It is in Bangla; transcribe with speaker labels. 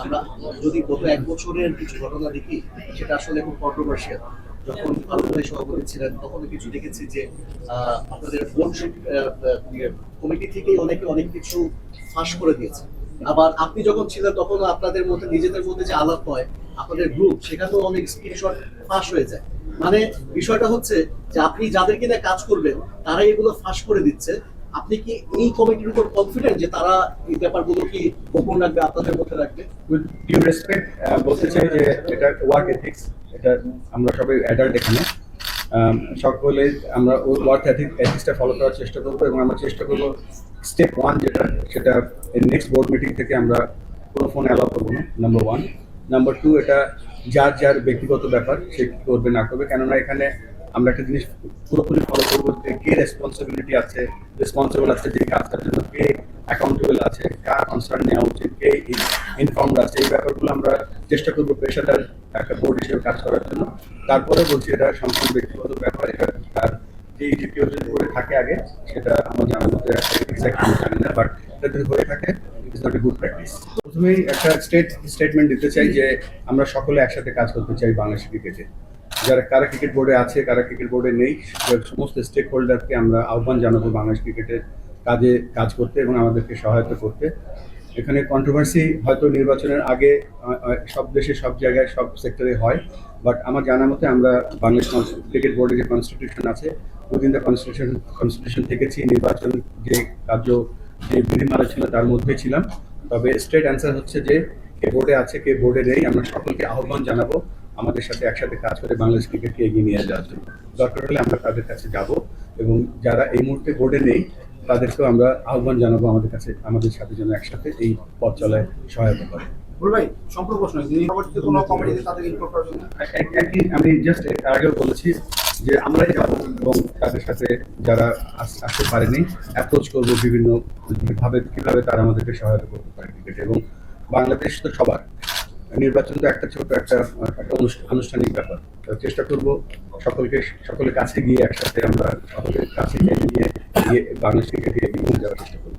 Speaker 1: আমরা যদি গত 1 বছরের কিছু ঘটনা দেখি, সেটা আসলে খুব কন্ট্রোভার্সিয়াল। যখন ফারুক ভাই সভাপতি ছিলেন তখনও কিছু দেখেছি যে আপনাদের বোর্ড কমিটি থেকেই অনেকে অনেক কিছু ফাঁস করে দিয়েছে। আবার আপনি যখন ছিলেন তখন আপনাদের মধ্যে নিজেদের মধ্যে যে আলাপ হয়, আপনাদের গ্রুপ সেখানেও অনেক স্ক্রিনশট ফাঁস হয়ে যায়। মানে বিষয়টা হচ্ছে যে আপনি যাদেরকে নিয়ে কাজ করবেন তারাই এগুলো ফাঁস করে দিচ্ছে। আপনি কি এই কমিটির উপর কনফিডেন্ট যে তারা এই ব্যাপারগুলো কি গোপন রাখবে, আপনাদের মধ্যে রাখবে?
Speaker 2: উইথ ডিউ রেসপেক্ট বলতে চাই যে এটা ওয়ার্ক এথিক্স, এটা আমরা সবাই অ্যাডাল্ট এখানে। সকলে আমরা ওই ওয়ার্ক এথিক্সটা ফলো করার চেষ্টা করবো এবং আমরা চেষ্টা করবো স্টেপ 1 যেটা, সেটা নেক্সট বোর্ড মিটিং থেকে আমরা কোনো ফোন অ্যালাউ করবো না, নাম্বার 1। নাম্বার 2, এটা যার যার ব্যক্তিগত ব্যাপার, সে কী করবে না করবে, কেননা এখানে আমরা একটা জিনিস পুরোপুরি ফলো করবো যে কে রেসপন্সিবল আছে যে কাজটার জন্য, কে অ্যাকাউন্টেবল আছে, কার কনসার্ন নেওয়া উচিত, কে ইনফর্মড আছে, এই ব্যাপারগুলো আমরা চেষ্টা করবো পেশাদার একটা বোর্ড হিসেবে কাজ করার জন্য। তারপরে বলছি এটা সম্পূর্ণ ব্যক্তিগত ব্যাপার, এটা তার যে কেউ যদি করে থাকে আগে, সেটা আমার জানার মধ্যে এক্সাক্টলি জানি না, বাট এটা যদি হয়ে থাকে it is not a good practice. প্রথমেই একটা স্টেটমেন্ট দিতে চাই যে আমরা সকলে একসাথে কাজ করতে চাই বাংলাদেশ ক্রিকেটে। কারা ক্রিকেট বোর্ডে আছে, কারা ক্রিকেট বোর্ডে নেই, সমস্ত স্টেক হোল্ডারকে আমরা আহ্বান জানাবো বাংলাদেশ ক্রিকেটের কাজ করতে এবং আমাদেরকে সহায়তা করতে। এখানে কন্ট্রোভার্সি হয়তো নির্বাচনের আগে সব দেশে সব জায়গায় সব সেক্টরে হয়, বাট আমার জানার মতে আমরা বাংলাদেশ ক্রিকেট বোর্ডের যে কনস্টিটিউশন আছে, উইদিন দ্য কনস্টিটিউশন থেকেছি, নির্বাচন যে যে বিধিমালা ছিল তার মধ্যেই ছিলাম। তবে স্ট্রেট অ্যান্সার হচ্ছে যে কে বোর্ডে আছে কে বোর্ডে নেই, আমরা সকলকে আহ্বান জানাবো আমাদের সাথে একসাথে কাজ করে বাংলাদেশ ক্রিকেটকে এগিয়ে নিয়ে যাওয়ার জন্য। দরকার হলে আমরা তাদের কাছে যাব এবং যারা এই মুহূর্তে বোর্ডে নেই তাদেরকেও আমরা আহ্বান জানাবো আমাদের সাথে যেন একসাথে এই পথ চলায় সহায়তা করে। আমি জাস্ট আগেও বলেছি যে আমরাই যাবো এবং তাদের সাথে যারা আসতে পারেনি অ্যাপ্রোচ করবো বিভিন্ন ভাবে কিভাবে তারা আমাদেরকে সহায়তা করতে পারে ক্রিকেটে। এবং বাংলাদেশ তো সবার, নির্বাচন তো একটা ছোট একটা আনুষ্ঠানিক ব্যাপার। চেষ্টা করবো সকলের কাছে গিয়ে একসাথে আমরা সকলের কাছে গিয়ে বাংলাদেশ ক্রিকেটকে এগিয়ে নিয়ে যাওয়ার চেষ্টা করবো।